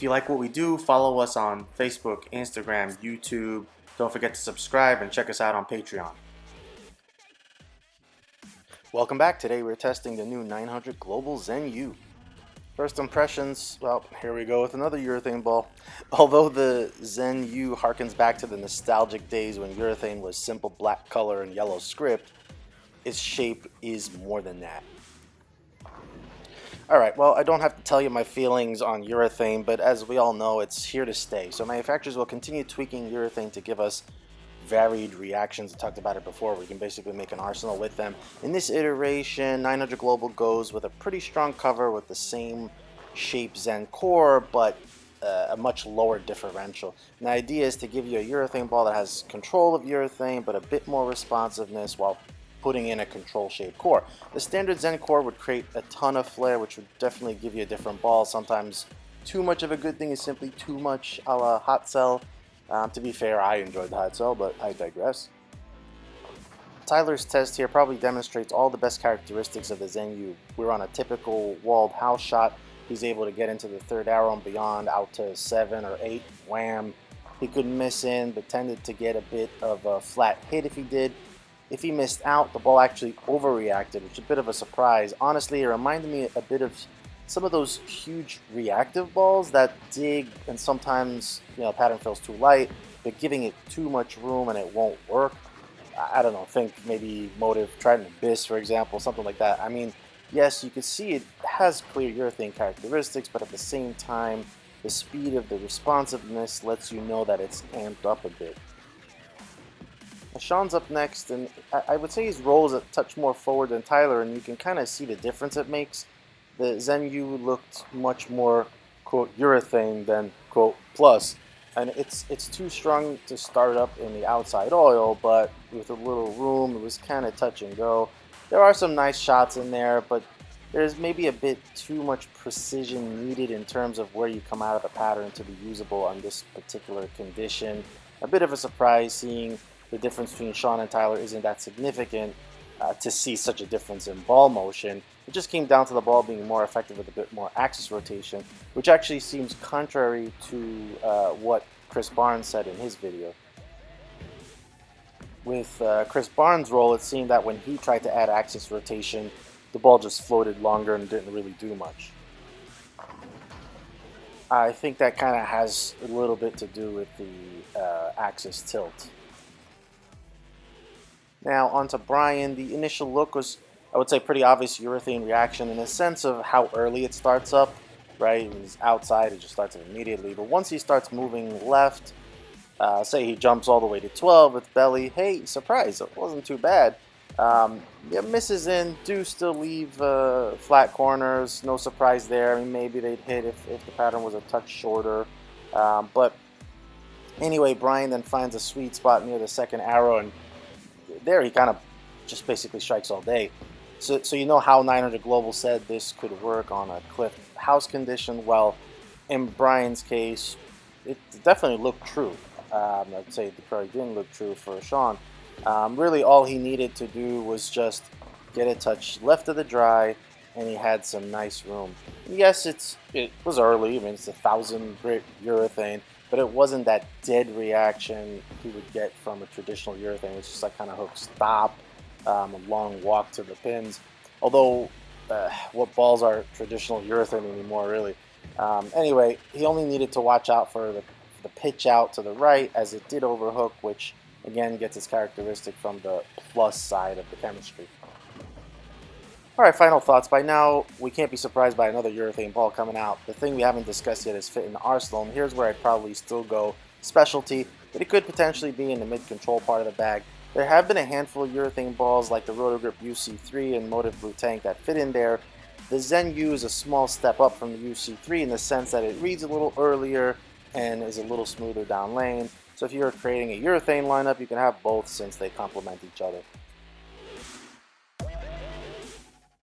If you like what we do, follow us on Facebook, Instagram, YouTube. Don't forget to subscribe and check us out on Patreon. Welcome back. Today we're testing the new 900 Global Zen U. First impressions, well, here we go with another urethane ball. Although the Zen U harkens back to the nostalgic days when urethane was simple black color and yellow script, its shape is more than that. Alright, well, I don't have to tell you my feelings on urethane, but as we all know, it's here to stay. So manufacturers will continue tweaking urethane to give us varied reactions. I talked about it before. We can basically make an arsenal with them. In this iteration, 900 Global goes with a pretty strong cover with the same shape Zen core, but a much lower differential. And the idea is to give you a urethane ball that has control of urethane, but a bit more responsiveness while putting in a control shape core. The standard Zen core would create a ton of flare, which would definitely give you a different ball. Sometimes too much of a good thing is simply too much a la hot cell. To be fair, I enjoyed the hot cell, but I digress. Tyler's test here probably demonstrates all the best characteristics of the Zen U. We're on a typical walled house shot. He's able to get into the third arrow and beyond, out to 7 or 8, wham. He could miss in, but tended to get a bit of a flat hit if he did. If he missed out, the ball actually overreacted, which is a bit of a surprise. Honestly, it reminded me a bit of some of those huge reactive balls that dig and sometimes, pattern feels too light, but giving it too much room and it won't work. I don't know, think maybe Motive Trident Abyss, for example, something like that. I mean, yes, you can see it has clear urethane characteristics, but at the same time, the speed of the responsiveness lets you know that it's amped up a bit. Sean's up next, and I would say his roll is a touch more forward than Tyler, and you can kind of see the difference it makes. The Zen U looked much more, quote, urethane than, quote, plus. And it's too strong to start up in the outside oil, but with a little room, it was kind of touch and go. There are some nice shots in there, but there's maybe a bit too much precision needed in terms of where you come out of the pattern to be usable on this particular condition. A bit of a surprise seeing the difference between Sean and Tyler isn't that significant to see such a difference in ball motion. It just came down to the ball being more effective with a bit more axis rotation, which actually seems contrary to what Chris Barnes said in his video. With Chris Barnes' roll, it seemed that when he tried to add axis rotation, the ball just floated longer and didn't really do much. I think that kind of has a little bit to do with the axis tilt. Now onto Brian. The initial look was, I would say, pretty obvious urethane reaction in the sense of how early it starts up, right? When he's outside, it just starts up immediately. But once he starts moving left, say he jumps all the way to 12 with belly, hey, surprise, it wasn't too bad. Misses in, do still leave flat corners, no surprise there. I mean, maybe they'd hit if the pattern was a touch shorter. But anyway, Brian then finds a sweet spot near the second arrow, and there he kind of just basically strikes all day. So you know how 900 Global said this could work on a cliff house condition. Well, in Brian's case, it definitely looked true. I'd say it probably didn't look true for Sean. Really all he needed to do was just get a touch left of the dry, and he had some nice room. Yes, it was early. I mean, it's 1,000 grit urethane, but it wasn't that dead reaction he would get from a traditional urethane. It's just like kind of hook stop, a long walk to the pins. Although, what balls are traditional urethane anymore, really? Anyway, he only needed to watch out for the pitch out to the right, as it did overhook, which again gets its characteristic from the plus side of the chemistry. Alright, final thoughts. By now, we can't be surprised by another urethane ball coming out. The thing we haven't discussed yet is fit in the arsenal, and here's where I'd probably still go specialty, but it could potentially be in the mid-control part of the bag. There have been a handful of urethane balls like the Rotogrip UC3 and Motive Blue Tank that fit in there. The Zen U is a small step up from the UC3 in the sense that it reads a little earlier and is a little smoother down lane. So if you're creating a urethane lineup, you can have both since they complement each other.